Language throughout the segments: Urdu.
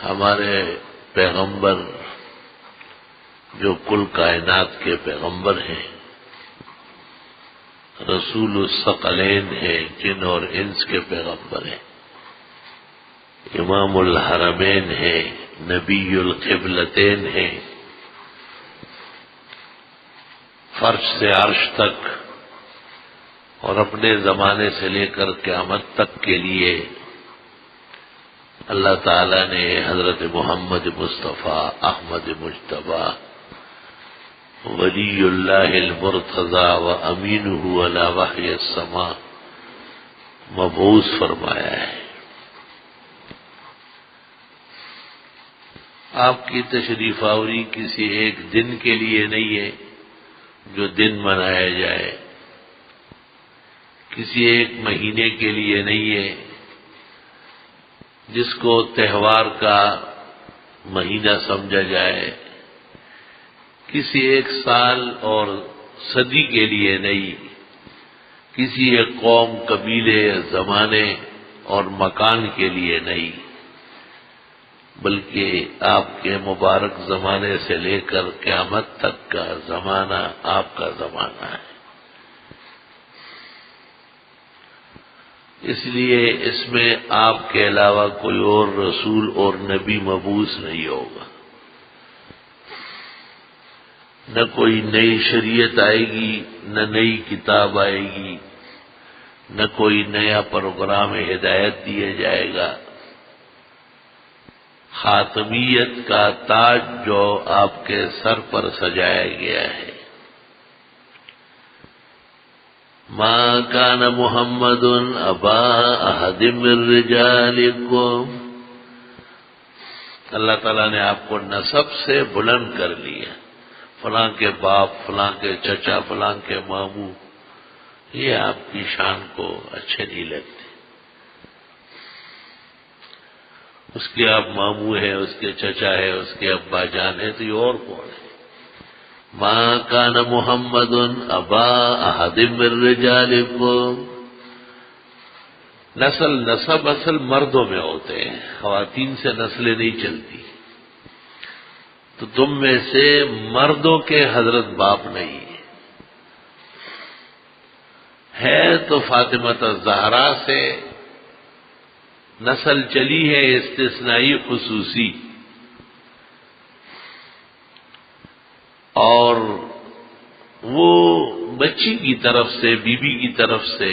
ہمارے پیغمبر جو کل کائنات کے پیغمبر ہیں، رسول الثقلین ہیں، جن اور انس کے پیغمبر ہیں، امام الحرمین ہیں، نبی القبلتین ہیں، فرش سے عرش تک اور اپنے زمانے سے لے کر قیامت تک کے لیے اللہ تعالی نے حضرت محمد مصطفیٰ احمد مجتبی ولی اللہ المرتضی و امینہ علی وحی السماء مبعوث فرمایا ہے۔ آپ کی تشریف آوری کسی ایک دن کے لیے نہیں ہے جو دن منایا جائے، کسی ایک مہینے کے لیے نہیں ہے جس کو تہوار کا مہینہ سمجھا جائے، کسی ایک سال اور صدی کے لیے نہیں، کسی ایک قوم، قبیلے، زمانے اور مکان کے لیے نہیں، بلکہ آپ کے مبارک زمانے سے لے کر قیامت تک کا زمانہ آپ کا زمانہ ہے۔ اس لیے اس میں آپ کے علاوہ کوئی اور رسول اور نبی مبعوث نہیں ہوگا، نہ کوئی نئی شریعت آئے گی، نہ نئی کتاب آئے گی، نہ کوئی نیا پروگرام ہدایت دیا جائے گا۔ خاتمیت کا تاج جو آپ کے سر پر سجایا گیا ہے، ما کان محمد ابا احد من رجالکم، اللہ تعالیٰ نے آپ کو نسب سے بلند کر لیا، فلاں کے باپ، فلاں کے چچا، فلاں کے ماموں، یہ آپ کی شان کو اچھے نہیں لگتے۔ اس کے آپ ماموں ہیں، اس کے چچا ہے، اس کے ابا جان ہے، تو یہ اور کون ہے؟ ما کان محمد ابا احد من رجالکم، نسب اصل مردوں میں ہوتے ہیں، خواتین سے نسلیں نہیں چلتی، تو تم میں سے مردوں کے حضرت باپ نہیں ہے تو فاطمہ الزہرا سے نسل چلی ہے استثنائی خصوصی، اور وہ بچی کی طرف سے، بی بی کی طرف سے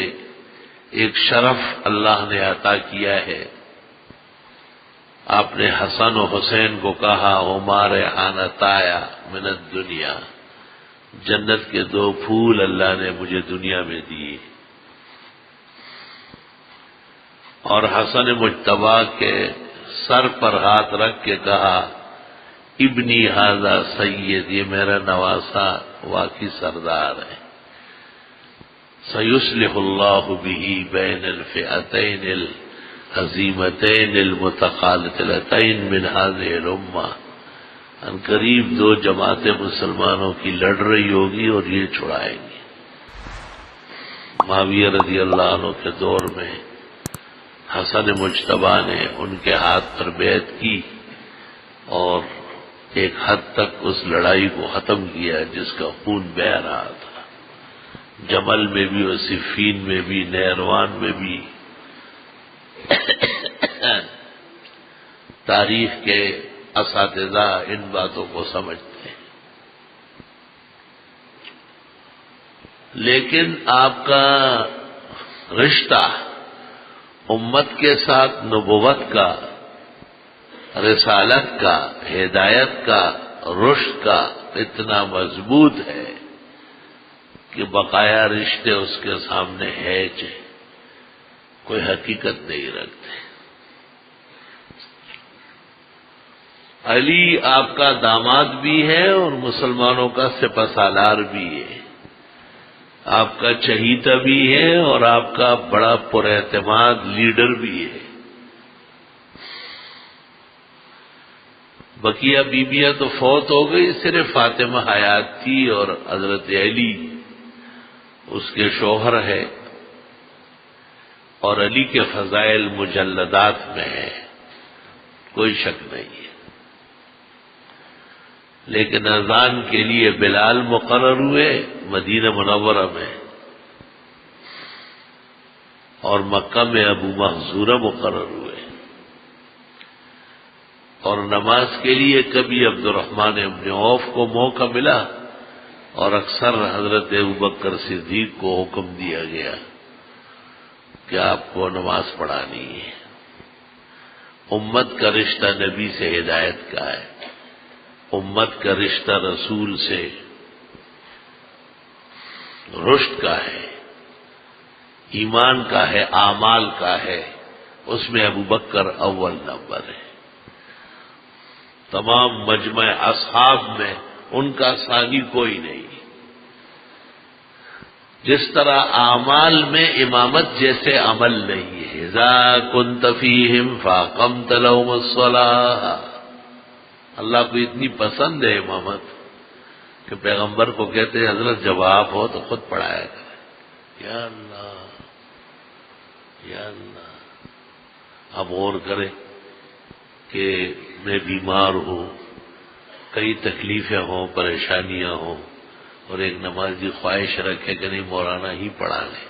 ایک شرف اللہ نے عطا کیا ہے۔ آپ نے حسن و حسین کو کہا ہما ریحانتایا من الدنیا، جنت کے دو پھول اللہ نے مجھے دنیا میں دیے، اور حسن مجتبی کے سر پر ہاتھ رکھ کے کہا ابنی ھذا سید، یہ میرا نواسا واقعی سردار ہے، سیصلح اللہ بہ بین الفئتین العظیمتین المتخالفتین من ھذہ الامہ، ان قریب دو جماعتیں مسلمانوں کی لڑ رہی ہوگی اور یہ چھڑائیں گی۔ معاویہ رضی اللہ عنہ کے دور میں حسن مجتبی نے ان کے ہاتھ پر بیعت کی اور ایک حد تک اس لڑائی کو ختم کیا جس کا خون بہہ رہا تھا، جمل میں بھی اور صفین میں بھی، نیروان میں بھی۔ تاریخ کے اساتذہ ان باتوں کو سمجھتے ہیں، لیکن آپ کا رشتہ امت کے ساتھ نبوت کا، رسالت کا، ہدایت کا، رشد کا اتنا مضبوط ہے کہ بقایا رشتے اس کے سامنے ہیج ہیں، کوئی حقیقت نہیں رکھتے۔ علی آپ کا داماد بھی ہے اور مسلمانوں کا سپہ سالار بھی ہے، آپ کا چہیتا بھی ہے اور آپ کا بڑا پر اعتماد لیڈر بھی ہے۔ بقیہ بیویاں تو فوت ہو گئی، صرف فاطمہ حیات تھی اور حضرت علی اس کے شوہر ہے، اور علی کے فضائل مجلدات میں ہے، کوئی شک نہیں ہے. لیکن اذان کے لیے بلال مقرر ہوئے مدینہ منورہ میں، اور مکہ میں ابو محذورہ مقرر ہوئے. اور نماز کے لیے کبھی عبد الرحمن ابن عوف کو موقع ملا، اور اکثر حضرت ابوبکر صدیق کو حکم دیا گیا کہ آپ کو نماز پڑھانی ہے. امت کا رشتہ نبی سے ہدایت کا ہے، امت کا رشتہ رسول سے رشد کا ہے، ایمان کا ہے، اعمال کا ہے. اس میں ابوبکر اول نمبر ہے. تمام مجمع اصحاب میں ان کا ثانی کوئی نہیں. جس طرح اعمال میں امامت جیسے عمل نہیں ہے. اذا كنت فيهم فاقمت لهم الصلاة. اللہ کو اتنی پسند ہے امامت کہ پیغمبر کو کہتے ہیں حضرت جب آپ ہو تو خود پڑھایا کریں. یا اللہ یا اللہ. اب غور کریں کہ میں بیمار ہوں، کئی تکلیفیں ہوں، پریشانیاں ہوں، اور ایک نمازی خواہش رکھے کہ نہیں مولانا ہی پڑھا لیں،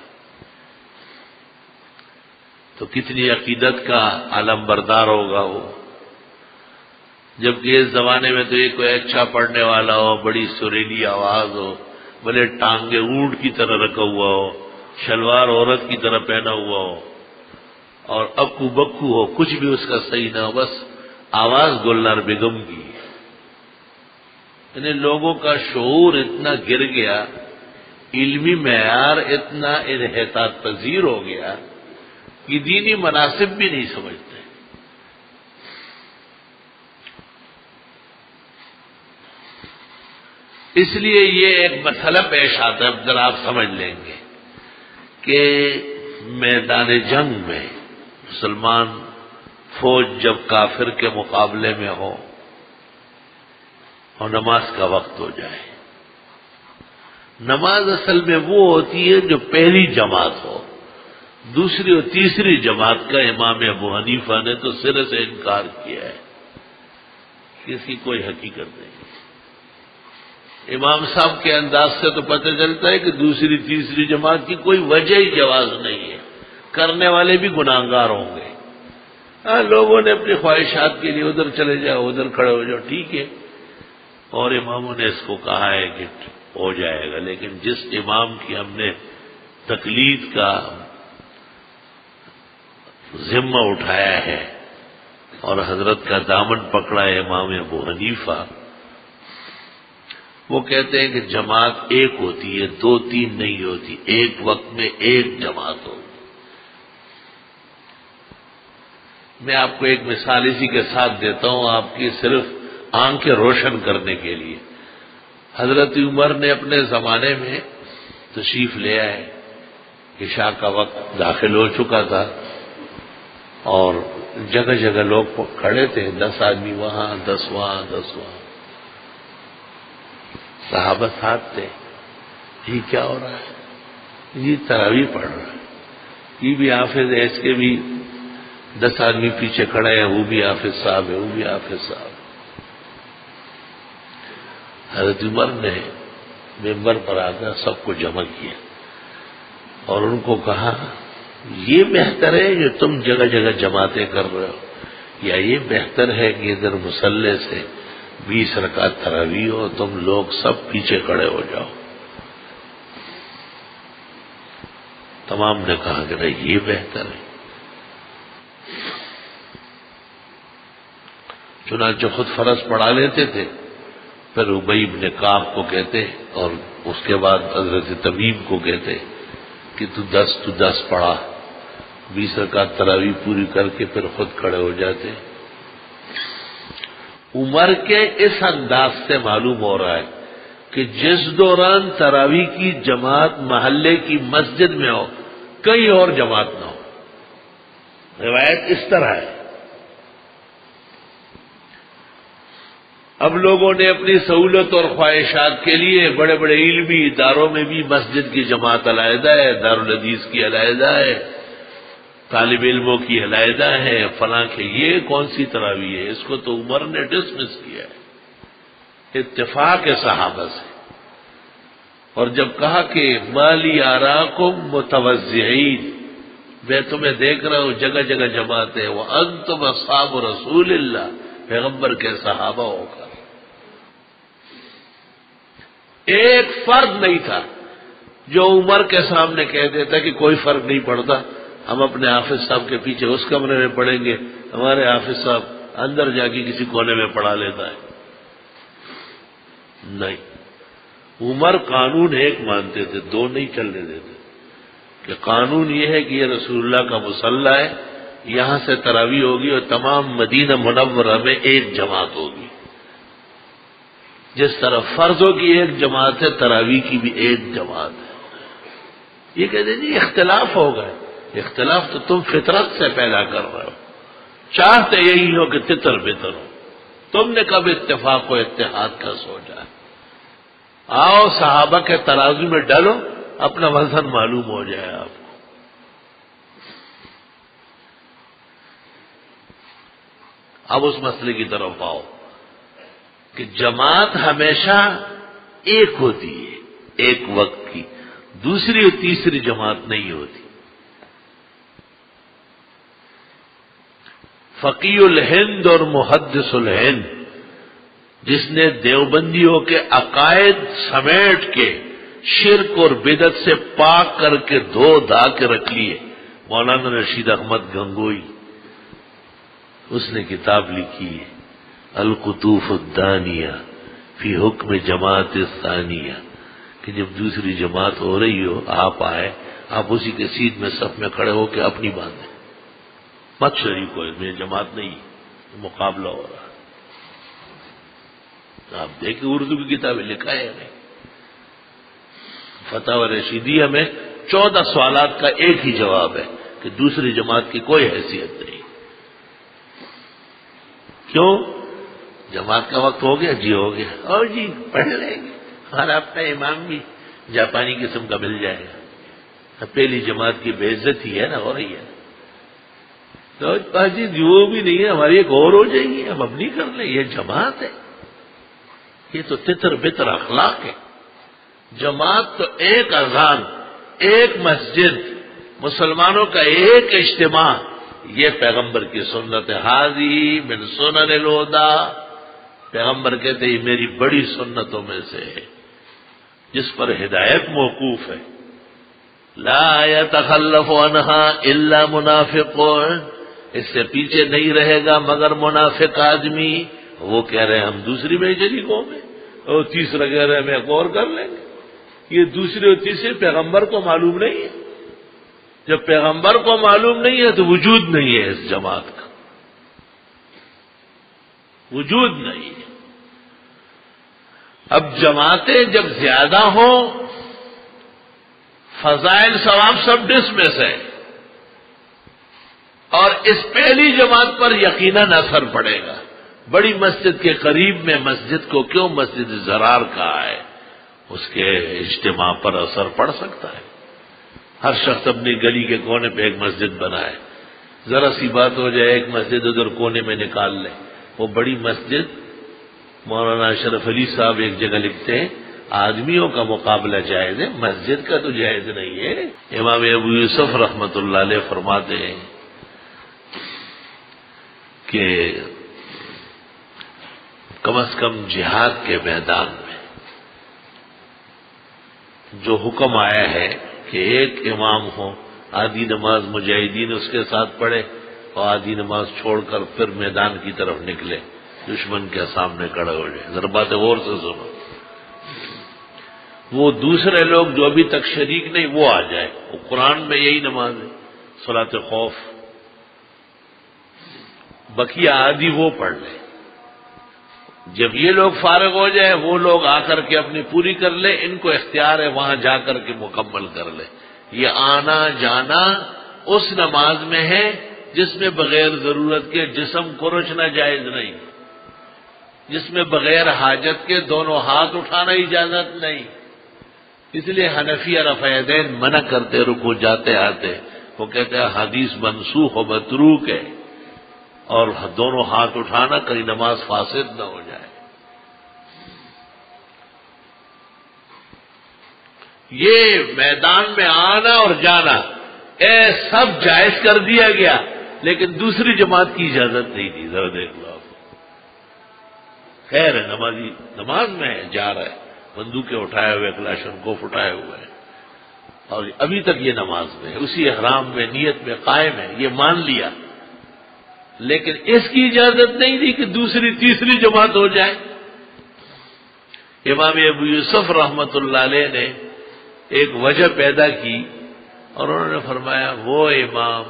تو کتنی عقیدت کا علم بردار ہوگا وہ. جبکہ اس زمانے میں تو یہ کوئی اچھا پڑھنے والا ہو، بڑی سریلی آواز ہو، بھلے ٹانگے اونٹ کی طرح رکھا ہوا ہو، شلوار عورت کی طرح پہنا ہوا ہو، اور اکو بکو ہو، کچھ بھی اس کا صحیح نہ ہو، بس آواز گلنار بیگم کی. یعنی لوگوں کا شعور اتنا گر گیا، علمی معیار اتنا انحطاط پذیر ہو گیا کہ دینی مناسب بھی نہیں سمجھتے. اس لیے یہ ایک مسئلہ پیش آتا ہے، ذرا آپ سمجھ لیں گے کہ میدان جنگ میں مسلمان فوج جب کافر کے مقابلے میں ہو اور نماز کا وقت ہو جائے، نماز اصل میں وہ ہوتی ہے جو پہلی جماعت ہو، دوسری اور تیسری جماعت کا امام ابو حنیفہ نے تو سرے سے انکار کیا ہے، کسی کوئی حقیقت نہیں. امام صاحب کے انداز سے تو پتہ چلتا ہے کہ دوسری تیسری جماعت کی کوئی وجہ ہی جواز نہیں ہے، کرنے والے بھی گناہگار ہوں گے. لوگوں نے اپنی خواہشات کے لیے ادھر چلے جاؤ، ادھر کھڑے ہو جاؤ، ٹھیک ہے، اور اماموں نے اس کو کہا ہے کہ ہو جائے گا. لیکن جس امام کی ہم نے تقلید کا ذمہ اٹھایا ہے اور حضرت کا دامن پکڑا ہے امام ابو حنیفہ، وہ کہتے ہیں کہ جماعت ایک ہوتی ہے، دو تین نہیں ہوتی، ایک وقت میں ایک جماعت ہوتی. میں آپ کو ایک مثال اسی کے ساتھ دیتا ہوں، آپ کی صرف آنکھیں روشن کرنے کے لیے. حضرت عمر نے اپنے زمانے میں تشریف لے آئے، عشاء کا وقت داخل ہو چکا تھا، اور جگہ جگہ لوگ کھڑے تھے، 10 آدمی وہاں، 10 وہاں، 10 وہاں. صحابہ ساتھ تھے. یہ کیا ہو رہا ہے؟ یہ تراویح پڑھ رہا ہے. یہ بھی حافظ ہے، اس کے بھی 10 آدمی پیچھے کھڑے ہیں، وہ بھی حافظ صاحب ہے، وہ بھی حافظ صاحب. حضرت عمر نے ممبر پر آ کر سب کو جمع کیا اور ان کو کہا، یہ بہتر ہے کہ تم جگہ جگہ جماعتیں کر رہے ہو، یا یہ بہتر ہے کہ ادھر مصلی سے 20 رکعت تراویح ہو، تم لوگ سب پیچھے کھڑے ہو جاؤ. تمام نے کہا کہ نہیں، یہ بہتر ہے. چنانچہ خود فرض پڑھا لیتے تھے، پھر ابی بن کعب کو کہتے اور اس کے بعد حضرت تمیم کو کہتے کہ تو 10 پڑھا، 20 رکعت تراویح پوری کر کے پھر خود کھڑے ہو جاتے. عمر کے اس انداز سے معلوم ہو رہا ہے کہ جس دوران تراویح کی جماعت محلے کی مسجد میں ہو، کہیں اور جماعت نہ ہو. روایت اس طرح ہے. اب لوگوں نے اپنی سہولت اور خواہشات کے لیے بڑے بڑے علمی اداروں میں بھی مسجد کی جماعت علیحدہ ہے، دارالحدیث کی علیحدہ ہے، طالب علموں کی علیحدہ ہے، فلاں کے یہ کون سی تراویح ہے، اس کو تو عمر نے ڈسمس کیا ہے اتفاق صحابہ سے۔ اور جب کہا کہ مالی آراکم متوزعین، میں تمہیں دیکھ رہا ہوں جگہ جگہ جماعت ہے، وانتم اصحاب رسول اللہ، پیغمبر کے صحابہ ہو کر ایک فرد نہیں تھا جو عمر کے سامنے کہہ دیتا کہ کوئی فرق نہیں پڑتا، ہم اپنے حافظ صاحب کے پیچھے اس کمرے میں پڑھیں گے، ہمارے حافظ صاحب اندر جا کے کسی کونے میں پڑھا لیتا ہے۔ نہیں، عمر قانون ایک مانتے تھے، دو نہیں چلنے دیتے، کہ قانون یہ ہے کہ یہ رسول اللہ کا مصلی ہے، یہاں سے تراویح ہوگی اور تمام مدینہ منورہ میں ایک جماعت ہوگی۔ جس طرح فرضوں کی ایک جماعت ہے، تراویح کی بھی ایک جماعت ہے۔ یہ کہتے ہیں جی اختلاف ہو گئے، اختلاف تو تم فطرت سے پیدا کر رہے ہو، چاہتے یہی ہو کہ تتر بتر ہو، تم نے کب اتفاق و اتحاد کا سوچا؟ آؤ صحابہ کے ترازو میں ڈالو، اپنا وزن معلوم ہو جائے آپ کو۔ اب اس مسئلے کی طرف آؤ کہ جماعت ہمیشہ ایک ہوتی ہے، ایک وقت کی، دوسری اور تیسری جماعت نہیں ہوتی۔ فقیہ الہند اور محدث الہند، جس نے دیوبندیوں کے عقائد سمیٹ کے شرک اور بدعت سے پاک کر کے دھو دھا کے رکھ لیے، مولانا رشید احمد گنگوئی، اس نے کتاب لکھی ہے القطوف الدانیہ فی حکم جماعت الثانیہ، کہ جب دوسری جماعت ہو رہی ہو، آپ آئے، آپ اسی کے سیدھ میں صف میں کھڑے ہو کے اپنی باندھیں، مت شریک ہو، میں جماعت نہیں، مقابلہ ہو رہا۔ آپ دیکھیں اردو کی کتابیں لکھا ہے نہیں، فتاوی رشیدیہ میں 14 سوالات کا ایک ہی جواب ہے کہ دوسری جماعت کی کوئی حیثیت نہیں۔ کیوں؟ جماعت کا وقت ہو گیا، جی ہو گیا، اور جی پڑھ لیں گے، ہمارا اپنا امام بھی جاپانی قسم کا مل جائے گا۔ پہلی جماعت کی بے عزتی ہے نا، ہو رہی ہے، تو جی وہ بھی نہیں ہے، ہماری ایک اور ہو جائے گی، ہم اپنی کر لیں، یہ جماعت ہے، یہ تو تتر بتر اخلاق ہے۔ جماعت تو ایک اذان، ایک مسجد، مسلمانوں کا ایک اجتماع، یہ پیغمبر کی سنت ہے۔ حاذی من سنن الہدی، پیغمبر کہتے ہیں یہ میری بڑی سنتوں میں سے ہے جس پر ہدایت موقوف ہے۔ لا يتخلف عنها الا منافقون، اس سے پیچھے نہیں رہے گا مگر منافق آدمی۔ وہ کہہ رہے ہیں ہم دوسری میں شریکوں میں، اور تیسرا کہہ رہے ہیں ہم ایک اور کر لیں گے۔ یہ دوسری اور تیسری پیغمبر کو معلوم نہیں ہے۔ جب پیغمبر کو معلوم نہیں ہے تو وجود نہیں ہے اس جماعت کا، وجود نہیں ہے۔ اب جماعتیں جب زیادہ ہوں، فضائل ثواب سب ڈسمس ہے، اور اس پہلی جماعت پر یقیناً اثر پڑے گا۔ بڑی مسجد کے قریب میں مسجد کو کیوں مسجد زرار کہا ہے، اس کے اجتماع پر اثر پڑ سکتا ہے۔ ہر شخص اپنی گلی کے کونے پہ ایک مسجد بنائے، ذرا سی بات ہو جائے ایک مسجد ادھر کونے میں نکال لے، وہ بڑی مسجد۔ مولانا اشرف علی صاحب ایک جگہ لکھتے ہیں آدمیوں کا مقابلہ جائز ہے، مسجد کا تو جائز نہیں ہے۔ امام ابو یوسف رحمۃ اللہ علیہ فرماتے ہیں کہ کم از کم جہاد کے میدان میں جو حکم آیا ہے کہ ایک امام ہو، آدھی نماز مجاہدین اس کے ساتھ پڑھے اور آدھی نماز چھوڑ کر پھر میدان کی طرف نکلے، دشمن کے سامنے کھڑے ہو جائے۔ ذرا باتیں غور سے سنو، وہ دوسرے لوگ جو ابھی تک شریک نہیں وہ آ جائے، وہ قرآن میں یہی نماز ہے صلاۃ خوف، بقیہ آدھی وہ پڑھ لے۔ جب یہ لوگ فارغ ہو جائے وہ لوگ آ کر کے اپنی پوری کر لے، ان کو اختیار ہے وہاں جا کر کے مکمل کر لے۔ یہ آنا جانا اس نماز میں ہے جس میں بغیر ضرورت کے جسم کو رچنا جائز نہیں، جس میں بغیر حاجت کے دونوں ہاتھ اٹھانا اجازت نہیں۔ اس لیے حنفیہ رفع یدین منع کرتے رکوع جاتے آتے، وہ کہتے ہیں حدیث منسوخ و متروک ہے، اور دونوں ہاتھ اٹھانا کہیں نماز فاسد نہ ہو جائے۔ یہ میدان میں آنا اور جانا سب جائز کر دیا گیا، لیکن دوسری جماعت کی اجازت نہیں دی۔ ذرا دیکھ لو آپ، خیر ہے نمازی نماز میں ہے، جا رہا ہے، بندوقیں اٹھائے ہوئے، کلاشنکوف اٹھائے ہوئے ہیں، اور ابھی تک یہ نماز میں ہے، اسی احرام میں نیت میں قائم ہے، یہ مان لیا، لیکن اس کی اجازت نہیں دی کہ دوسری تیسری جماعت ہو جائے۔ امام ابو یوسف رحمت اللہ علیہ نے ایک وجہ پیدا کی، اور انہوں نے فرمایا وہ امام،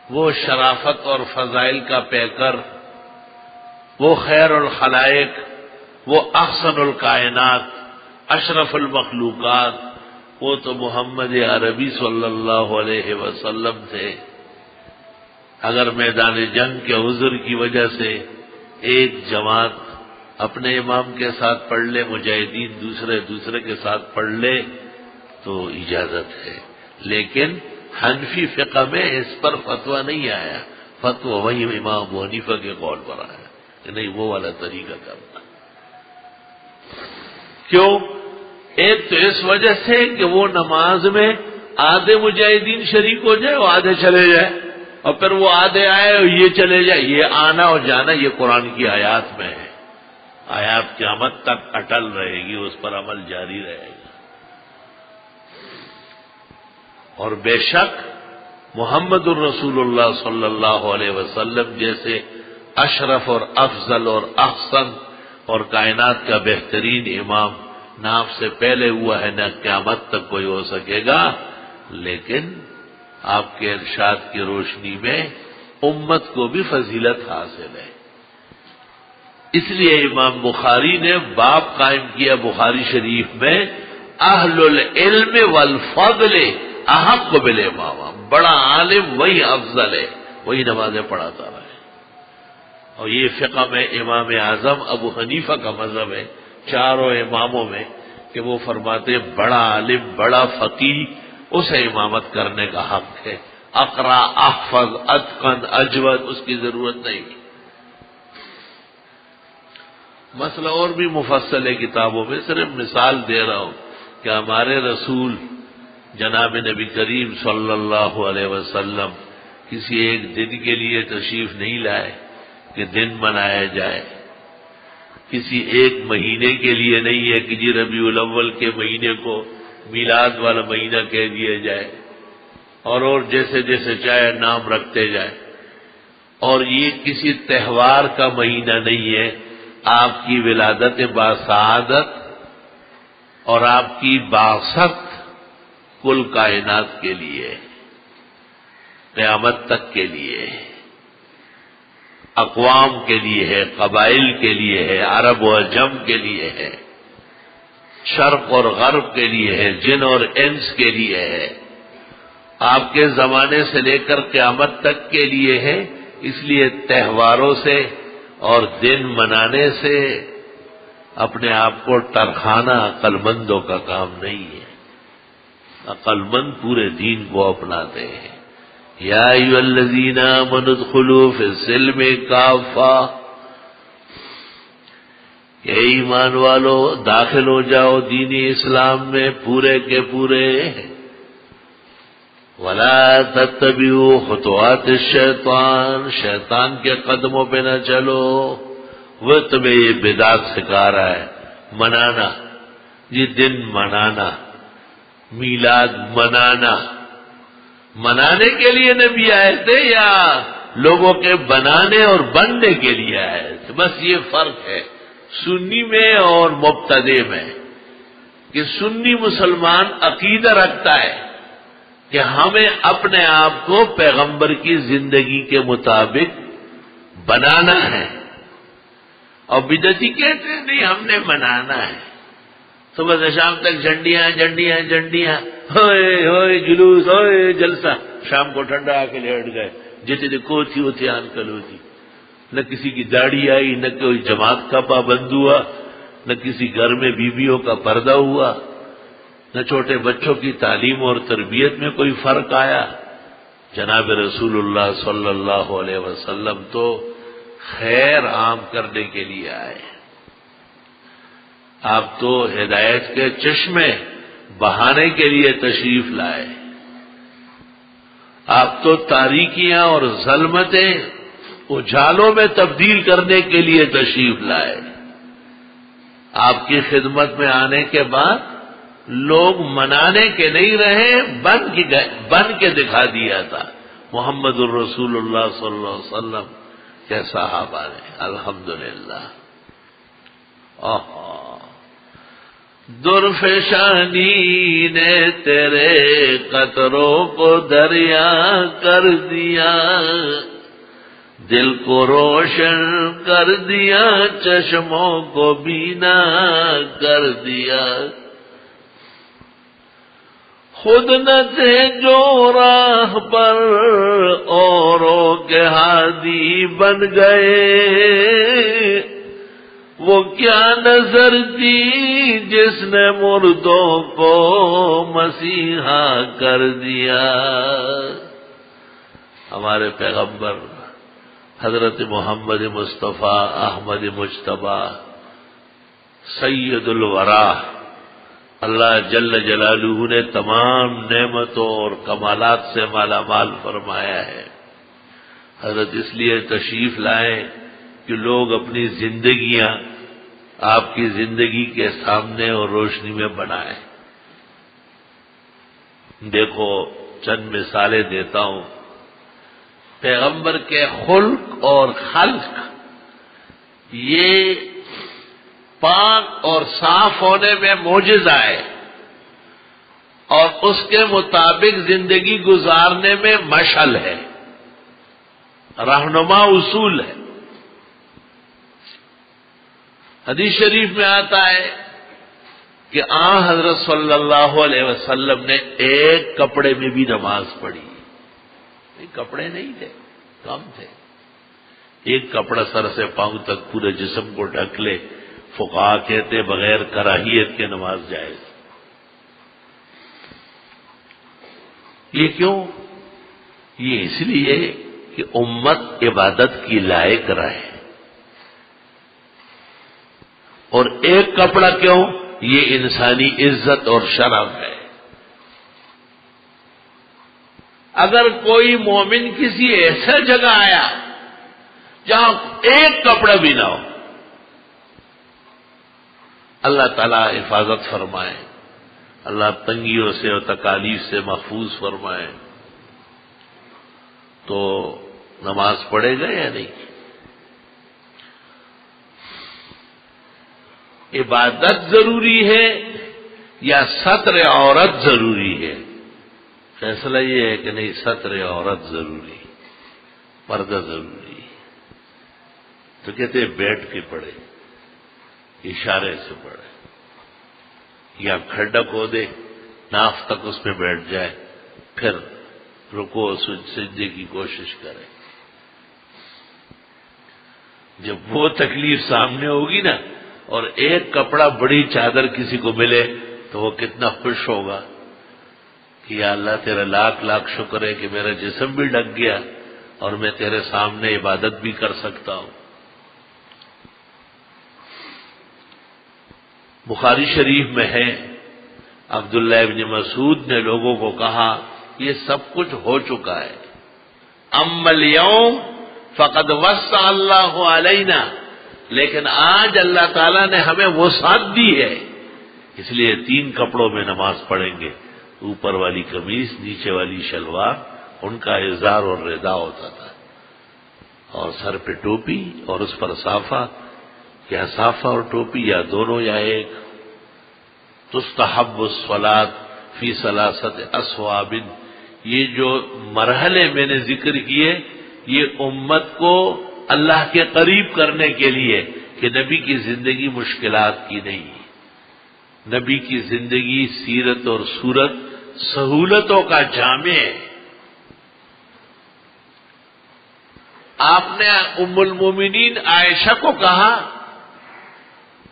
وہ شرافت اور فضائل کا پیکر، وہ خیر الخلائق، وہ احسن الکائنات، اشرف المخلوقات، وہ تو محمد عربی صلی اللہ علیہ وسلم تھے۔ اگر میدان جنگ کے عذر کی وجہ سے ایک جماعت اپنے امام کے ساتھ پڑھ لے، مجاہدین دوسرے کے ساتھ پڑھ لے تو اجازت ہے، لیکن حنفی فقہ میں اس پر فتویٰ نہیں آیا، فتویٰ وہی امام ابو حنیفہ کے قول پر آیا کہ نہیں وہ والا طریقہ کرنا۔ کیوں؟ ایک تو اس وجہ سے کہ وہ نماز میں آدھے مجاہدین شریک ہو جائے اور آدھے چلے جائے، اور پھر وہ آدھے آئے اور یہ چلے جائے، یہ آنا اور جانا یہ قرآن کی آیات میں ہے، آیات قیامت تک اٹل رہے گی، اس پر عمل جاری رہے گا۔ اور بے شک محمد الرسول اللہ صلی اللہ علیہ وسلم جیسے اشرف اور افضل اور احسن اور کائنات کا بہترین امام نہ آپ سے پہلے ہوا ہے، نہ قیامت تک کوئی ہو سکے گا، لیکن آپ کے ارشاد کی روشنی میں امت کو بھی فضیلت حاصل ہے۔ اس لیے امام بخاری نے باب قائم کیا بخاری شریف میں، اہل العلم والفضل احق بالامام، بڑا عالم وہی افضل ہے، وہی نمازیں پڑھاتا رہے۔ اور یہ فقہ میں امام اعظم ابو حنیفہ کا مذہب ہے چاروں اماموں میں، کہ وہ فرماتے بڑا عالم بڑا فقیہ اسے امامت کرنے کا حق ہے، اقرا احفظ اتقن اجود اس کی ضرورت نہیں۔ مسئلہ اور بھی مفصل ہے کتابوں میں، صرف مثال دے رہا ہوں کہ ہمارے رسول جناب نبی کریم صلی اللہ علیہ وسلم کسی ایک دن کے لیے تشریف نہیں لائے کہ دن منایا جائے، کسی ایک مہینے کے لیے نہیں ہے کہ جی ربیع الاول کے مہینے کو میلاد والا مہینہ کہہ دیا جائے، اور جیسے جیسے چاہے نام رکھتے جائے، اور یہ کسی تہوار کا مہینہ نہیں ہے، آپ کی ولادت باسعادت اور آپ کی بعثت کل کائنات کے لیے، قیامت تک کے لیے، اقوام کے لیے ہے، قبائل کے لیے ہے، عرب و عجم کے لیے ہے، شرق اور غرب کے لیے ہے، جن اور انس کے لیے ہے، آپ کے زمانے سے لے کر قیامت تک کے لیے ہے۔ اس لیے تہواروں سے اور دن منانے سے اپنے آپ کو ٹرکھانا عقل مندوں کا کام نہیں ہے، عقل مند پورے دین کو اپناتے ہیں۔ یا ایھا الذین آمنوا ادخلوا فی السلم کافۃ، اے ایمان والو داخل ہو جاؤ دینی اسلام میں پورے کے پورے، ولا تتبعوا خطوات الشیطان، شیطان کے قدموں پہ نہ چلو، وہ تمہیں یہ بدعت سکھا رہا ہے، منانا، یہ دن منانا، میلاد منانا، منانے کے لیے نبی آئے تھے یا لوگوں کے بنانے اور بننے کے لیے آئے تھے؟ بس یہ فرق ہے سنی میں اور مبتدع میں، کہ سنی مسلمان عقیدہ رکھتا ہے کہ ہمیں اپنے آپ کو پیغمبر کی زندگی کے مطابق بنانا ہے، اور بدعتی کہتے ہیں نہیں ہم نے منانا ہے، صبح سے شام تک جھنڈیاں جھنڈیاں جھنڈیاں، ہوئے ہوئے جلوس ہوئے جلسہ، شام کو ٹھنڈا آ کے لیٹ گئے، جتنے کو تھی وہ تھی انکل ہوتی، نہ کسی کی داڑھی آئی، نہ کوئی جماعت کا پابند ہوا، نہ کسی گھر میں بیویوں کا پردہ ہوا، نہ چھوٹے بچوں کی تعلیم اور تربیت میں کوئی فرق آیا. جناب رسول اللہ صلی اللہ علیہ وسلم تو خیر عام کرنے کے لیے آئے. آپ تو ہدایت کے چشمے بہانے کے لیے تشریف لائے. آپ تو تاریکیاں اور ظلمتیں اجالوں میں تبدیل کرنے کے لیے تشریف لائے. آپ کی خدمت میں آنے کے بعد لوگ منانے کے نہیں رہے، بن کے دکھا دیا تھا. محمد الرسول اللہ صلی اللہ علیہ وسلم کے صحابہ نے. الحمدللہ. درفشانی نے تیرے قطروں کو دریا کر دیا، دل کو روشن کر دیا، چشموں کو بینا کر دیا. خود نہ تھے جو راہ پر اوروں کے ہادی بن گئے، وہ کیا نظر تھی جس نے مردوں کو مسیحا کر دیا. ہمارے پیغمبر حضرت محمد مصطفیٰ احمد مجتبی سید الورا، اللہ جل جلالہ نے تمام نعمتوں اور کمالات سے مالا مال فرمایا ہے. حضرت اس لیے تشریف لائے کہ لوگ اپنی زندگیاں آپ کی زندگی کے سامنے اور روشنی میں بنائیں. دیکھو چند مثالیں دیتا ہوں. پیغمبر کے خلق اور خلق یہ پاک اور صاف ہونے میں معجزہ ہے، اور اس کے مطابق زندگی گزارنے میں مشعل ہے، رہنما اصول ہے. حدیث شریف میں آتا ہے کہ حضرت صلی اللہ علیہ وسلم نے ایک کپڑے میں بھی نماز پڑھی. کپڑے نہیں تھے، کم تھے. ایک کپڑا سر سے پاؤں تک پورے جسم کو ڈھک لے، فقہا کہتے بغیر کراہیت کے نماز جائز. یہ کیوں؟ یہ اس لیے کہ امت عبادت کی لائق رہے. اور ایک کپڑا کیوں؟ یہ انسانی عزت اور شرف ہے. اگر کوئی مومن کسی ایسے جگہ آیا جہاں ایک کپڑا بھی نہ ہو، اللہ تعالیٰ حفاظت فرمائے، اللہ تنگیوں سے اور تکالیف سے محفوظ فرمائے، تو نماز پڑھے گا یا نہیں؟ عبادت ضروری ہے یا ستر عورت ضروری ہے؟ فیصلہ یہ ہے کہ نہیں، ستر عورت ضروری، پردہ ضروری. تو کہتے ہیں بیٹھ کے پڑھے، اشارے سے پڑھے، یا کھڈا کھو دے ناف تک اس میں بیٹھ جائے، پھر رکوع سجدے کی کوشش کرے. جب وہ تکلیف سامنے ہوگی نا، اور ایک کپڑا بڑی چادر کسی کو ملے تو وہ کتنا خوش ہوگا کہ یا اللہ تیرا لاکھ لاکھ شکر ہے کہ میرا جسم بھی ڈھک گیا اور میں تیرے سامنے عبادت بھی کر سکتا ہوں. بخاری شریف میں ہے، عبداللہ ابن مسعود نے لوگوں کو کہا یہ سب کچھ ہو چکا ہے، اما اليوم فقد وسع اللہ علینا، لیکن آج اللہ تعالیٰ نے ہمیں وسعت دی ہے، اس لیے 3 کپڑوں میں نماز پڑھیں گے. اوپر والی قمیص، نیچے والی شلوار، ان کا ازار اور ردا ہوتا تھا، اور سر پہ ٹوپی اور اس پر صافہ، یا صافہ اور ٹوپی یا دونوں یا ایک. تستحب الصلاۃ فی ثلاثۃ اصواب، یہ جو مرحلے میں نے ذکر کیے یہ امت کو اللہ کے قریب کرنے کے لیے، کہ نبی کی زندگی مشکلات کی نہیں، نبی کی زندگی سیرت اور صورت سہولتوں کا جامع ہے. آپ نے ام المومنین عائشہ کو کہا،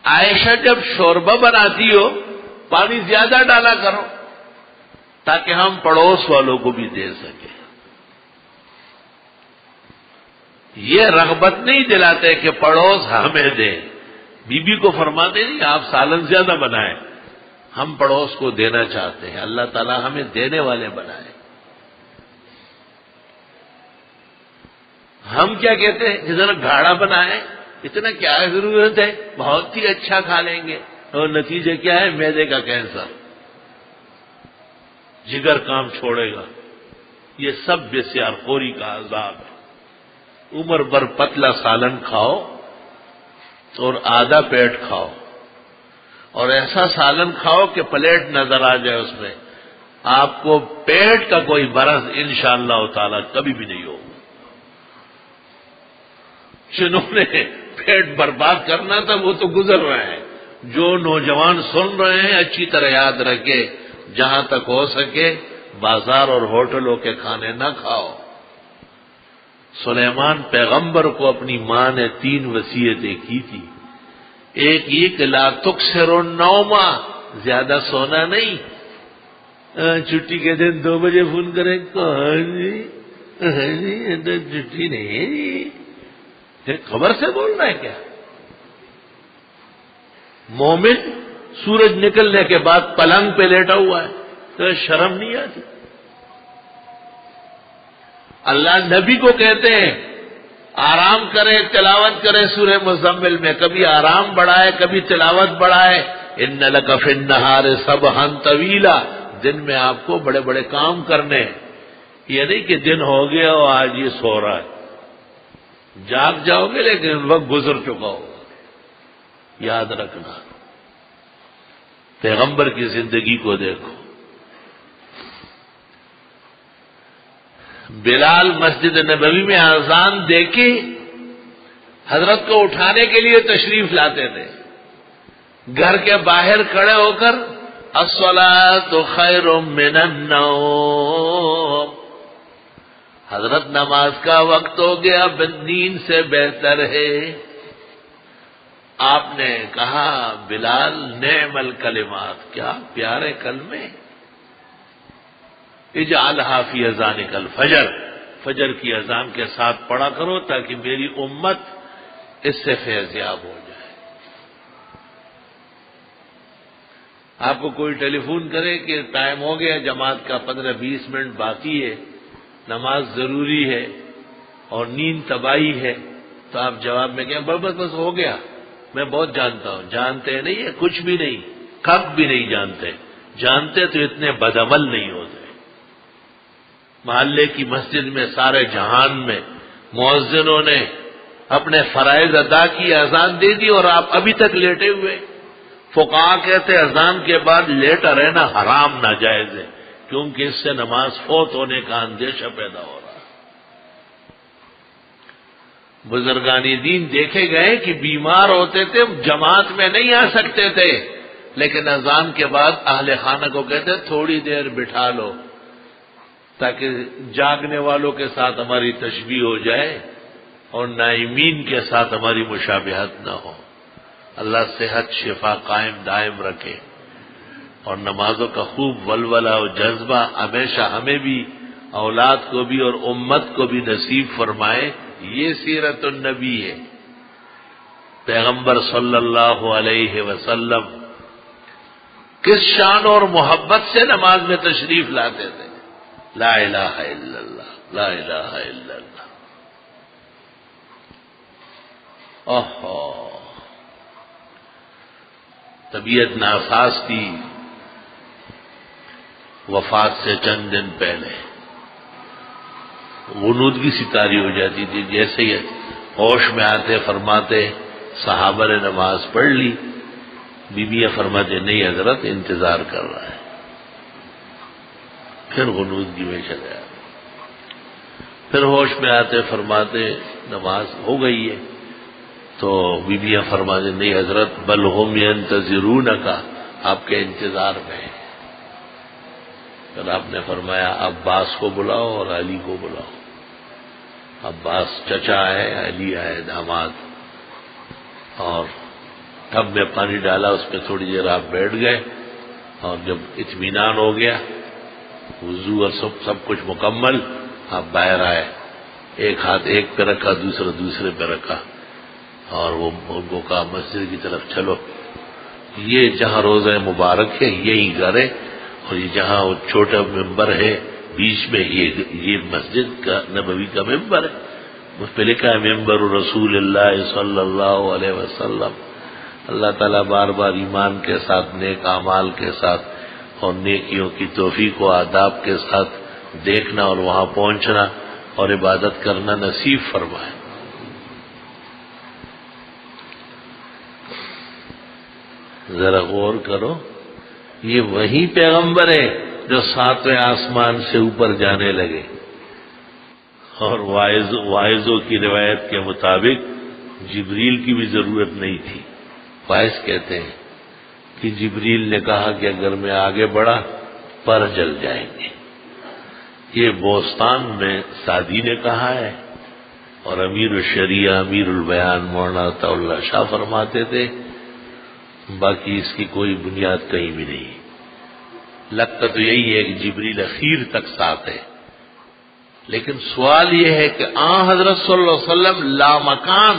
عائشہ جب شوربہ بناتی ہو پانی زیادہ ڈالا کرو تاکہ ہم پڑوس والوں کو بھی دے سکیں. یہ رغبت نہیں دلاتے کہ پڑوس ہمیں دے. بی بی کو فرماتے نہیں آپ سالن زیادہ بنائیں، ہم پڑوس کو دینا چاہتے ہیں. اللہ تعالیٰ ہمیں دینے والے بنائے. ہم کیا کہتے ہیں کہ ذرا گاڑھا بنائیں، اتنا کیا ضرورت ہے، بہت ہی اچھا کھا لیں گے. اور نتیجہ کیا ہے؟ معدے کا کینسر، جگر کام چھوڑے گا. یہ سب بسیار خوری کا عذاب ہے. عمر بھر پتلا سالن کھاؤ اور آدھا پیٹ کھاؤ، اور ایسا سالن کھاؤ کہ پلیٹ نظر آ جائے اس میں. آپ کو پیٹ کا کوئی برس انشاءاللہ تعالی کبھی بھی نہیں ہوگا. جنہوں نے پیٹ برباد کرنا تھا وہ تو گزر رہے ہیں. جو نوجوان سن رہے ہیں اچھی طرح یاد رکھے، جہاں تک ہو سکے بازار اور ہوٹلوں کے کھانے نہ کھاؤ. سلیمان پیغمبر کو اپنی ماں نے 3 وصیتیں کی تھی. ایک یہ کہ لا تکثروا النوم، زیادہ سونا نہیں. چھٹی کے دن 2 بجے فون کریں، کہاں جی چھٹی نہیں ہے جی، خبر سے بولنا ہے کیا؟ مومن سورج نکلنے کے بعد پلنگ پہ لیٹا ہوا ہے تو شرم نہیں آتی؟ اللہ نبی کو کہتے ہیں آرام کرے، تلاوت کرے. سورہ مزمل میں کبھی آرام بڑھائے، کبھی تلاوت بڑھائے. ان لک فی النہار سبحا طویلا، دن میں آپ کو بڑے بڑے کام کرنے ہیں. یہ نہیں کہ دن ہو گیا اور آج یہ سو رہا ہے. جاگ جاؤ گے لیکن وقت گزر چکا ہوگا. یاد رکھنا. پیغمبر کی زندگی کو دیکھو. بلال مسجد نبوی میں اذان دے کے حضرت کو اٹھانے کے لیے تشریف لاتے تھے. گھر کے باہر کھڑے ہو کر الصلاۃ خیر من النوم، حضرت نماز کا وقت ہو گیا، نیند سے بہتر ہے. آپ نے کہا بلال نعم الکلمات، کیا پیارے کلمے. اجعلھا فی اذانک الفجر، فجر کی اذان کے ساتھ پڑھا کرو تاکہ میری امت اس سے فیضیاب ہو جائے. آپ کو کوئی ٹیلی فون کرے کہ ٹائم ہو گیا جماعت کا، 15-20 منٹ باقی ہے، نماز ضروری ہے اور نیند تباہی ہے، تو آپ جواب میں کہیں بس ہو گیا. میں بہت جانتا ہوں. جانتے نہیں ہے کچھ بھی نہیں، کب بھی نہیں جانتے. جانتے تو اتنے بدعمل نہیں ہوتے. محلے کی مسجد میں سارے جہان میں مؤذنوں نے اپنے فرائض ادا کی، اذان دے دی اور آپ ابھی تک لیٹے ہوئے. فقہا کہتے اذان کے بعد لیٹا رہنا حرام ناجائز ہے، کیونکہ اس سے نماز فوت ہونے کا اندیشہ پیدا ہو رہا ہے. بزرگان دین دیکھے گئے کہ بیمار ہوتے تھے، جماعت میں نہیں آ سکتے تھے، لیکن اذان کے بعد اہل خانہ کو کہتے تھوڑی دیر بٹھا لو تاکہ جاگنے والوں کے ساتھ ہماری تشبیہ ہو جائے اور نائمین کے ساتھ ہماری مشابہت نہ ہو. اللہ صحت شفا قائم دائم رکھے اور نمازوں کا خوب ولولہ اور جذبہ ہمیشہ ہمیں بھی، اولاد کو بھی اور امت کو بھی نصیب فرمائے. یہ سیرت النبی ہے. پیغمبر صلی اللہ علیہ وسلم کس شان اور محبت سے نماز میں تشریف لاتے تھے. لا الہ الا اللہ، لا الہ الا اللہ. اوہو، طبیعت ناساز تھی. وفات سے چند دن پہلے غنودگی سی طاری ہو جاتی تھی. جیسے ہی ہوش میں آتے فرماتے صحابہ نے نماز پڑھ لی. بیویاں فرماتے نہیں حضرت انتظار کر رہا ہے. پھر غنودگی میں چلے آتے. پھر ہوش میں آتے فرماتے نماز ہو گئی ہے. تو بیویاں فرماتے نہیں حضرت بل ہم ینتظرونک، آپ کے انتظار میں ہیں. پھر آپ نے فرمایا عباس کو بلاؤ اور علی کو بلاؤ. عباس چچا ہے، علی ہے داماد. اور ٹب میں پانی ڈالا، اس پہ تھوڑی دیر آپ بیٹھ گئے اور جب اطمینان ہو گیا، وضو اور سب کچھ مکمل، آپ باہر آئے، ایک ہاتھ ایک پہ رکھا، دوسرا دوسرے پہ رکھا، اور وہ ان کو کہا مسجد کی طرف چلو، یہ جہاں روضہ مبارک ہے یہی گھر ہے، اور یہ جہاں وہ چھوٹا ممبر ہے بیچ میں، یہ مسجد کا نبوی کا ممبر ہے، اس پہ لکھا ہے ممبر رسول اللہ صلی اللہ علیہ وسلم۔ اللہ تعالیٰ بار بار ایمان کے ساتھ، نیک اعمال کے ساتھ اور نیکیوں کی توفیق و آداب کے ساتھ دیکھنا اور وہاں پہنچنا اور عبادت کرنا نصیب فرمائے۔ ذرا غور کرو، یہ وہی پیغمبر ہے جو 7ویں آسمان سے اوپر جانے لگے، اور واعظوں کی روایت کے مطابق جبریل کی بھی ضرورت نہیں تھی۔ واعظ کہتے ہیں کہ جبریل نے کہا کہ اگر میں آگے بڑھا پر جل جائیں گے۔ یہ بوستان میں سعدی نے کہا ہے، اور امیر الشریعہ امیر البیان مولانا عطا اللہ شاہ فرماتے تھے، باقی اس کی کوئی بنیاد کہیں بھی نہیں۔ لگتا تو یہی ہے کہ جبریل اخیر تک ساتھ ہے، لیکن سوال یہ ہے کہ حضرت صلی اللہ علیہ وسلم لامکان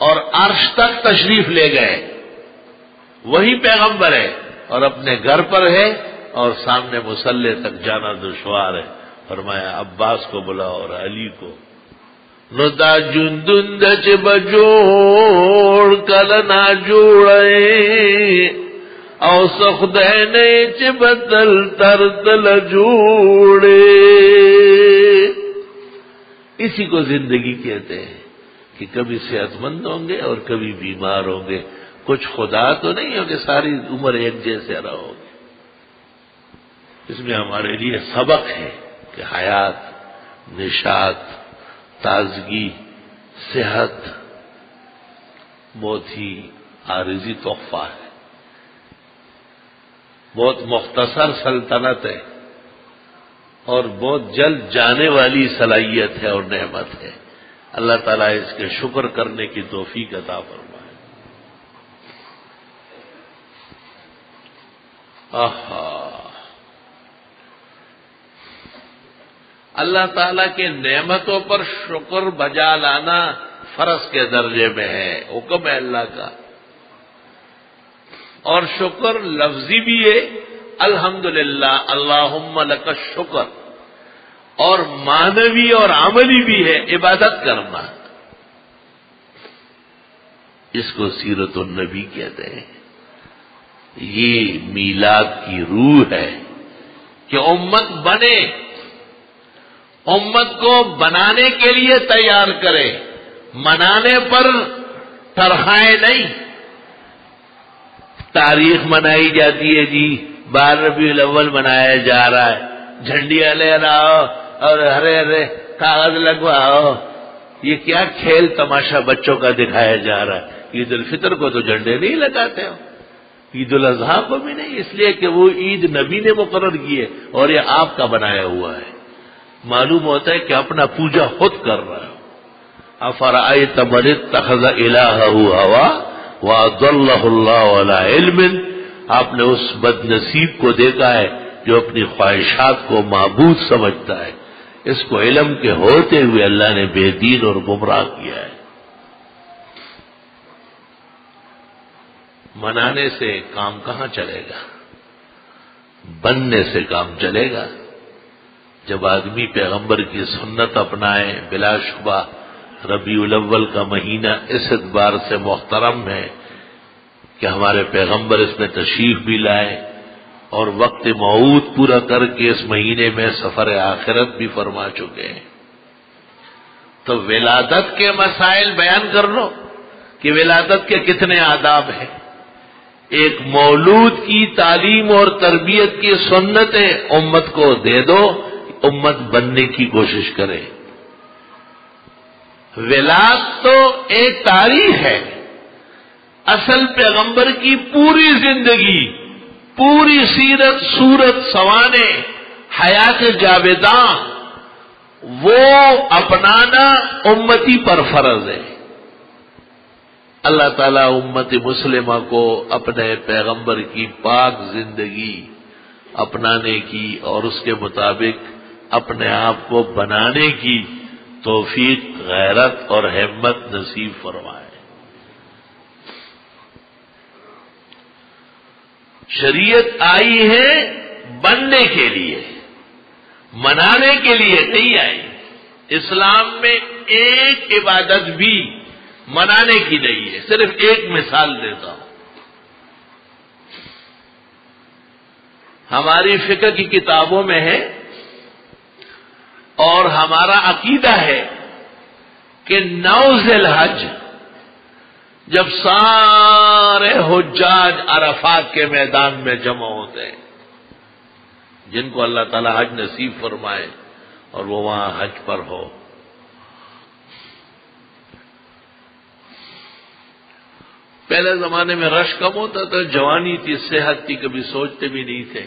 اور عرش تک تشریف لے گئے، وہی پیغمبر ہے اور اپنے گھر پر ہے، اور سامنے مصلی تک جانا دشوار ہے۔ فرمایا عباس کو بلاؤ اور علی کو۔ ندا جندند چ بجوڑ کل نہ جوڑے، او سخدین چ بدل تر تل جوڑے۔ اسی کو زندگی کہتے ہیں کہ کبھی صحت مند ہوں گے اور کبھی بیمار ہوں گے، کچھ خدا تو نہیں ہو کہ ساری عمر ایک جیسے رہو گے۔ اس میں ہمارے لیے سبق ہے کہ حیات، نشاط، تازگی، صحت بہت ہی عارضی تحفہ ہے، بہت مختصر سلطنت ہے، اور بہت جلد جانے والی صلاحیت ہے اور نعمت ہے۔ اللہ تعالیٰ اس کے شکر کرنے کی توفیق عطا فرمائے۔ اللہ تعالیٰ کے نعمتوں پر شکر بجا لانا فرض کے درجے میں ہے، حکم ہے اللہ کا، اور شکر لفظی بھی ہے الحمدللہ اللہم لک الشکر، اور معنوی اور عملی بھی ہے عبادت کرنا۔ اس کو سیرت النبی کہتے ہیں۔ یہ میلاد کی روح ہے کہ امت بنے، امت کو بنانے کے لیے تیار کرے، منانے پر ترخائے نہیں۔ تاریخ منائی جاتی ہے جی، 12 ربیع الاول منایا جا رہا ہے، جھنڈیاں لے رہا اور ہرے ہرے کاغذ لگواؤ، یہ کیا کھیل تماشا بچوں کا دکھایا جا رہا ہے۔ عید الفطر کو تو جھنڈے نہیں لگاتے ہو، عید الاضحیٰ کو بھی نہیں، اس لیے کہ وہ عید نبی نے مقرر کی ہے اور یہ آپ کا بنایا ہوا ہے۔ معلوم ہوتا ہے کہ اپنا پوجا خود کر رہا ہے۔ افرأیت من اتخذ الہہ ہوا وَأَضَلَّهُ اللَّهُ عَلَىٰ عِلْمٍ، آپ نے اس بد نصیب کو دیکھا ہے جو اپنی خواہشات کو معبود سمجھتا ہے، اس کو علم کے ہوتے ہوئے اللہ نے بے دین اور گمراہ کیا ہے۔ منانے سے کام کہاں چلے گا، بننے سے کام چلے گا۔ جب آدمی پیغمبر کی سنت اپنائے، بلا شبہ ربیع الاول کا مہینہ اس اعتبار سے محترم ہے کہ ہمارے پیغمبر اس میں تشریف بھی لائے اور وقت موعود پورا کر کے اس مہینے میں سفر آخرت بھی فرما چکے ہیں۔ تو ولادت کے مسائل بیان کر لو کہ ولادت کے کتنے آداب ہیں۔ ایک مولود کی تعلیم اور تربیت کی سنتیں امت کو دے دو، امت بننے کی کوشش کرے۔ ولادت تو ایک تاریخ ہے، اصل پیغمبر کی پوری زندگی، پوری سیرت صورت سوانح حیات جاویداں وہ اپنانا امتی پر فرض ہے۔ اللہ تعالیٰ امت مسلمہ کو اپنے پیغمبر کی پاک زندگی اپنانے کی اور اس کے مطابق اپنے آپ کو بنانے کی توفیق، غیرت اور ہمت نصیب فرمائے۔ شریعت آئی ہے بننے کے لیے، منانے کے لیے نہیں آئی۔ اسلام میں ایک عبادت بھی منانے کی نہیں ہے۔ صرف ایک مثال دیتا ہوں، ہماری فقہ کی کتابوں میں ہے اور ہمارا عقیدہ ہے کہ 9 ذی الحج جب سارے حجاج عرفات کے میدان میں جمع ہوتے ہیں، جن کو اللہ تعالی حج نصیب فرمائے اور وہ وہاں حج پر ہو، پہلے زمانے میں رش کم ہوتا تھا، جوانی تھی، صحت تھی، کبھی سوچتے بھی نہیں تھے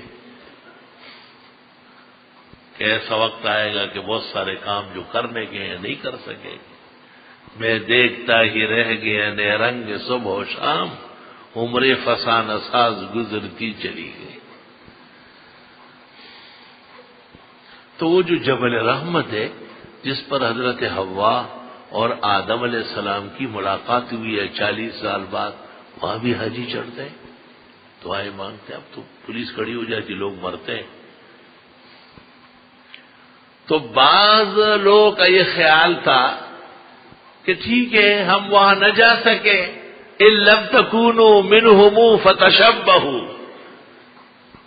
کہ ایسا وقت آئے گا کہ بہت سارے کام جو کرنے کے ہیں نہیں کر سکے۔ میں دیکھتا ہی رہ گیا نے رنگ صبح و شام، عمر فسانہ ساز گزرتی چلی گئی۔ تو وہ جو جبل رحمت ہے جس پر حضرت حوا اور آدم علیہ السلام کی ملاقات ہوئی ہے 40 سال بعد، وہاں بھی حاجی چڑھتے ہیں، دعائیں مانگتے ہیں۔ اب تو پولیس کھڑی ہو جاتی، لوگ مرتے ہیں۔ تو بعض لوگوں کا یہ خیال تھا کہ ٹھیک ہے ہم وہاں نہ جا سکے، ان لم تکونوا منہم فتشبہوا،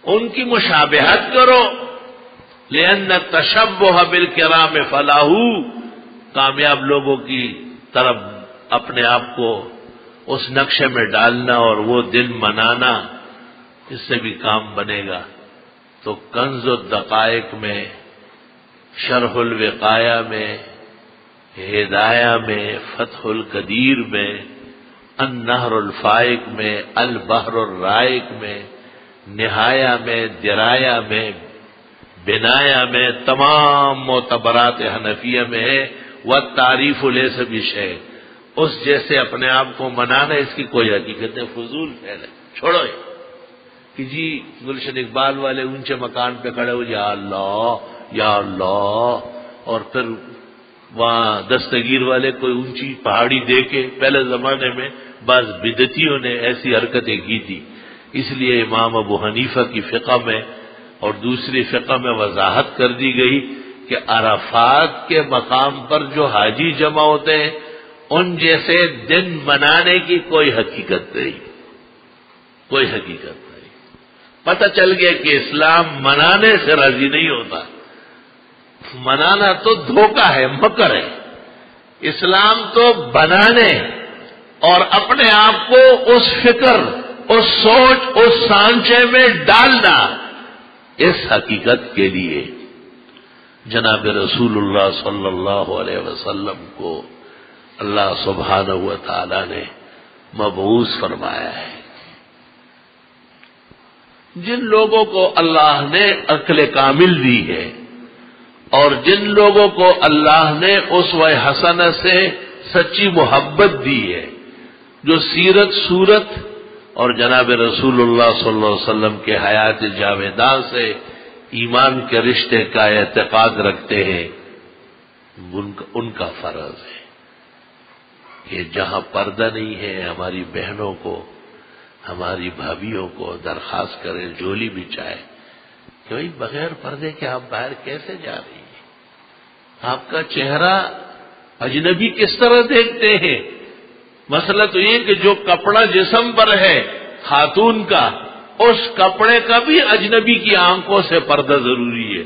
ان کی مشابہت کرو، لأن التشبہ بالکرام فلاح، کامیاب لوگوں کی طرف اپنے آپ کو اس نقشے میں ڈالنا اور وہ دل منانا، اس سے بھی کام بنے گا۔ تو کنز الدقائق میں، شرح الوقایہ میں، ہدایہ میں، فتح القدیر میں، النہر الفائق میں، البحر الرائق میں، نہایہ میں، درایا میں، بنایا میں، تمام معتبرات حنفیہ میں ہے۔ والتعریف لیس بشیء، اس جیسے اپنے آپ کو منانا اس کی کوئی حقیقت نہیں، فضول فعل ہے، چھوڑو یہ کہ جی گلشن اقبال والے اونچے مکان پہ کھڑے ہو یا اللہ یا اللہ، اور پھر وہاں دستگیر والے کوئی اونچی پہاڑی دیکھے۔ پہلے زمانے میں بعض بدعتیوں نے ایسی حرکتیں کی تھی، اس لیے امام ابو حنیفہ کی فقہ میں اور دوسری فقہ میں وضاحت کر دی گئی کہ عرفات کے مقام پر جو حاجی جمع ہوتے ہیں ان جیسے دن منانے کی کوئی حقیقت نہیں، کوئی حقیقت نہیں۔ پتہ چل گیا کہ اسلام منانے سے راضی نہیں ہوتا، منانا تو دھوکہ ہے، مکر ہے۔ اسلام تو بنانے اور اپنے آپ کو اس فکر، اس سوچ، اس سانچے میں ڈالنا، اس حقیقت کے لیے جناب رسول اللہ صلی اللہ علیہ وسلم کو اللہ سبحانہ و تعالی نے مبعوث فرمایا ہے۔ جن لوگوں کو اللہ نے عقل کامل دی ہے اور جن لوگوں کو اللہ نے اسوہ حسنہ سے سچی محبت دی ہے، جو سیرت صورت اور جناب رسول اللہ صلی اللہ علیہ وسلم کے حیات جاویداں سے ایمان کے رشتے کا اعتقاد رکھتے ہیں، ان کا فرض ہے کہ جہاں پردہ نہیں ہے ہماری بہنوں کو، ہماری بھابھیوں کو درخواست کریں، جولی بچھائے کہ بھائی بغیر پردے کے آپ باہر کیسے جا رہی ہیں؟ آپ کا چہرہ اجنبی کس طرح دیکھتے ہیں؟ مسئلہ تو یہ کہ جو کپڑا جسم پر ہے خاتون کا، اس کپڑے کا بھی اجنبی کی آنکھوں سے پردہ ضروری ہے۔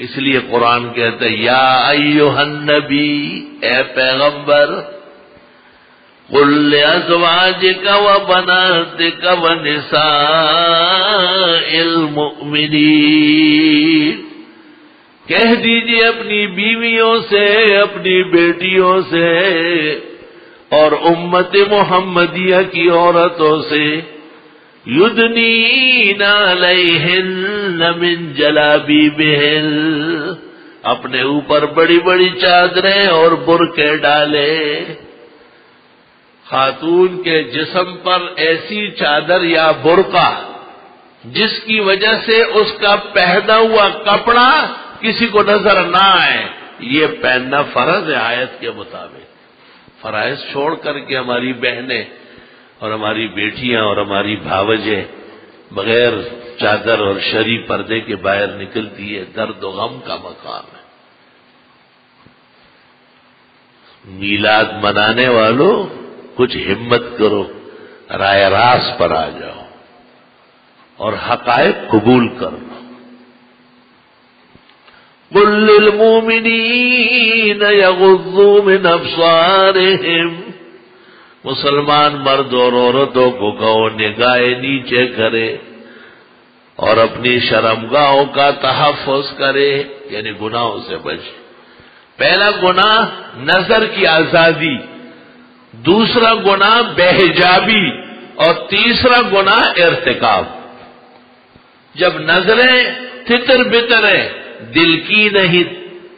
اس لیے قرآن کہتا ہے یا ایھا النبی، اے پیغمبر، قل لازواجک وبناتک ونساء المؤمنین، کہہ دیجئے اپنی بیویوں سے، اپنی بیٹیوں سے اور امت محمدیہ کی عورتوں سے، یدنین علیہن من جلابیبہن، اپنے اوپر بڑی بڑی چادریں اور برقعے ڈالے۔ خاتون کے جسم پر ایسی چادر یا برقع جس کی وجہ سے اس کا پہنا ہوا کپڑا کسی کو نظر نہ آئے، یہ پہننا فرض ہے آیت کے مطابق۔ فرائض چھوڑ کر کے ہماری بہنیں اور ہماری بیٹیاں اور ہماری بھاوجیں بغیر چادر اور شرعی پردے کے باہر نکلتی ہے، درد و غم کا مقام ہے۔ میلاد منانے والوں کچھ ہمت کرو، رائے راست پر آ جاؤ اور حقائق قبول کر لو۔ قل للمؤمنین یغضوا من ابصارہم، مسلمان مرد اور عورتوں کو کہو نگاہیں نیچے کرے اور اپنی شرمگاہوں کا تحفظ کرے، یعنی گناہوں سے بچے۔ پہلا گناہ نظر کی آزادی، دوسرا گناہ بے حجابی، اور تیسرا گناہ ارتکاب۔ جب نظریں تتر بتر ہیں، دل کی نہیں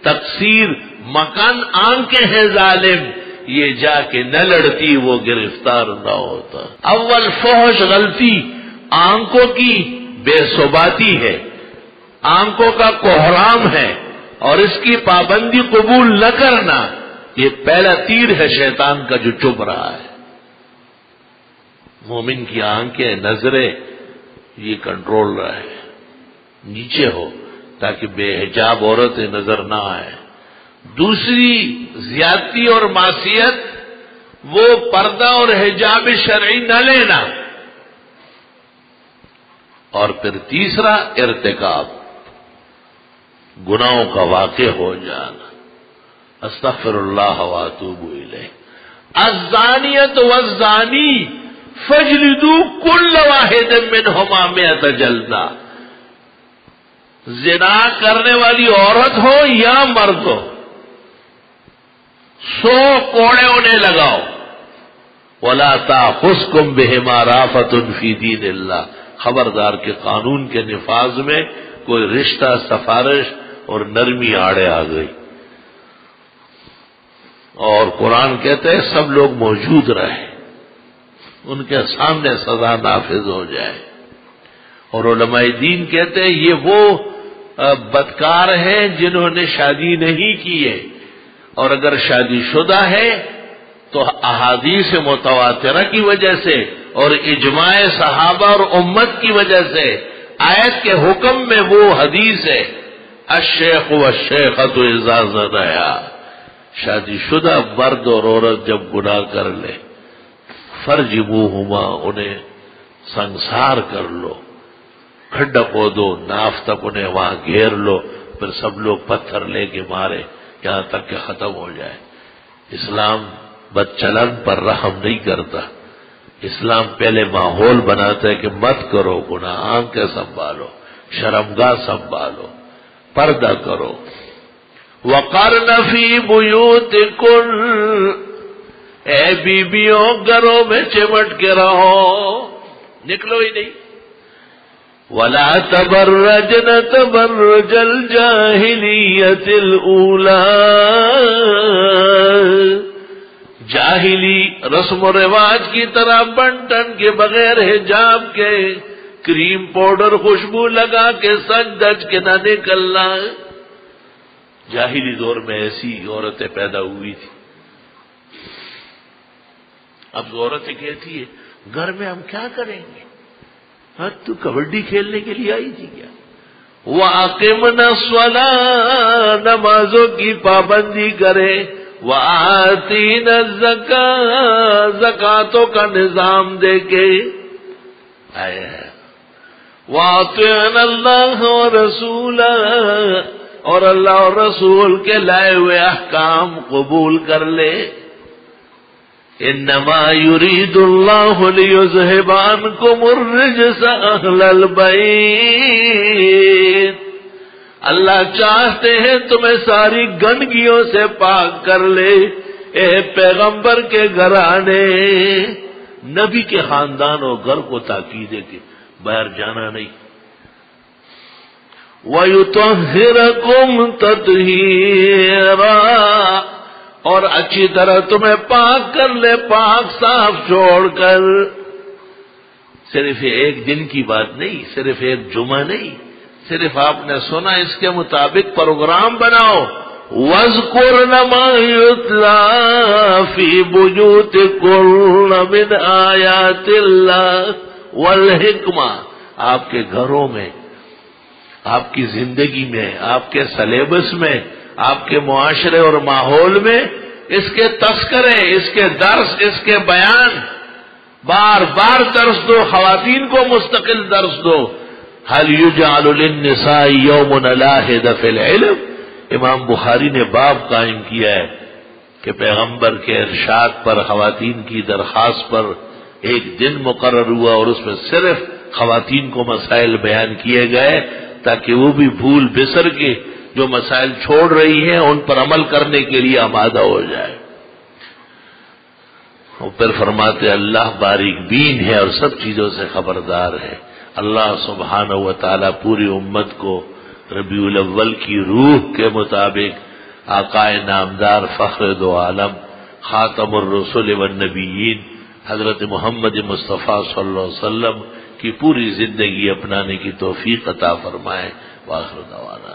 تقصیر، مکان آنکھیں ہیں ظالم، یہ جا کے نہ لڑتی وہ گرفتار نہ ہوتا۔ اول فحش غلطی آنکھوں کی بے ثباتی ہے، آنکھوں کا کوہرام ہے، اور اس کی پابندی قبول نہ کرنا، یہ پہلا تیر ہے شیطان کا جو چبھ رہا ہے۔ مومن کی آنکھیں نظریں یہ کنٹرول رہے، نیچے ہو تاکہ بے حجاب عورتیں نظر نہ آئے۔ دوسری زیادتی اور معصیت وہ پردہ اور حجاب شرعی نہ لینا، اور پھر تیسرا ارتکاب، گناہوں کا واقع ہو جانا۔ استغفر اللہ واتوب الیہ۔ الزانیۃ والزانی فاجلدوا کل واحد منہما 100 جلدہ۔ زنا کرنے والی عورت ہو یا مرد ہو، 100 کوڑے انہیں لگاؤ۔ وَلَا تَأْخُذْكُمْ بِهِمَا رَأْفَةٌ فِي دِينِ اللَّهِ، خبردار کے قانون کے نفاذ میں کوئی رشتہ، سفارش اور نرمی آڑے آ گئی۔ اور قرآن کہتے ہیں سب لوگ موجود رہے، ان کے سامنے سزا نافذ ہو جائے۔ اور علماء دین کہتے ہیں یہ وہ بدکار ہیں جنہوں نے شادی نہیں کی ہے، اور اگر شادی شدہ ہے تو احادیث متواترہ کی وجہ سے اور اجماع صحابہ اور امت کی وجہ سے آیت کے حکم میں وہ حدیث ہے الشیخ والشیخۃ اذا زنیا، شادی شدہ مرد اور عورت جب گناہ کر لے فرجموہما، انہیں سنسار کر لو، کھڈا کھودو، ناف تک انہیں وہاں گھیر لو، پھر سب لوگ پتھر لے کے مارے یہاں تک کہ ختم ہو جائے۔ اسلام بدچلن پر رحم نہیں کرتا، اسلام پہلے ماحول بناتا ہے کہ مت کرو گناہ، آنکھیں سنبھالو، شرمگاہ سنبھالو، پردہ کرو۔ وَقَرْنَ فِي بُيُوتِكُنَّ، اے بیبیوں گھروں میں چمٹ کے رہو، نکلو ہی نہیں۔ وَلَا تَبَرَّجْنَ تَبَرُّجَ الْجَاهِلِيَّةِ الْأُولَىٰ، جاہلی رسم و رواج کی طرح بن ٹن کے بغیر حجاب کے، کریم پاؤڈر خوشبو لگا کے سج دج کے نہ نکلنا۔ جاہلی دور میں ایسی عورتیں پیدا ہوئی تھی۔ اب عورتیں کہتی ہے گھر میں ہم کیا کریں گے؟ ہاں تو کبڈی کھیلنے کے لیے آئی تھی کیا؟ وَأَقِمْنَا الصَّلَاةَ، نمازوں کی پابندی کرے، وَآتِينَا الزَّكَاةَ، زکاتوں کا نظام دے کے آئے ہیں، وَأَطِعْنَا اللَّهَ وَرَسُولَهُ، اور اللہ اور رسول کے لائے ہوئے احکام قبول کر لے۔ انما یرید اللہ لیذہب عنکم الرجس اہل البیت، اللہ چاہتے ہیں تمہیں ساری گندگیوں سے پاک کر لے، اے پیغمبر کے گھرانے، نبی کے خاندان اور گھر کو تاکید ہے کہ باہر جانا نہیں۔ وَيُطَهِّرَكُمْ تَطْهِيرًا، اور اچھی طرح تمہیں پاک کر لے، پاک صاف چھوڑ کر۔ صرف یہ ایک دن کی بات نہیں، صرف ایک جمعہ نہیں، صرف آپ نے سنا، اس کے مطابق پروگرام بناؤ. وَاذْكُرْنَ مَا يُتْلَىٰ فِي بُيُوتِكُنَّ مِنْ آيَاتِ اللَّهِ وَالْحِکْمَةِ. آپ کے گھروں میں، آپ کی زندگی میں، آپ کے سلیبس میں، آپ کے معاشرے اور ماحول میں اس کے تذکرے، اس کے درس، اس کے بیان، بار بار درس دو، خواتین کو مستقل درس دو. هل يجعل للنساء يوم لاحد في العلم. امام بخاری نے باب قائم کیا ہے کہ پیغمبر کے ارشاد پر، خواتین کی درخواست پر ایک دن مقرر ہوا اور اس میں صرف خواتین کو مسائل بیان کیے گئے تاکہ وہ بھی بھول بسر کے جو مسائل چھوڑ رہی ہیں ان پر عمل کرنے کے لیے آمادہ ہو جائے. اور پھر فرماتے اللہ باریک بین ہے اور سب چیزوں سے خبردار ہے. اللہ سبحانہ و تعالی پوری امت کو ربیع الاول کی روح کے مطابق آقائے نامدار فخر دو عالم خاتم الرسل والنبیین حضرت محمد مصطفیٰ صلی اللہ علیہ وسلم کی پوری زندگی اپنانے کی توفیق عطا فرمائے. وآخر دعوانا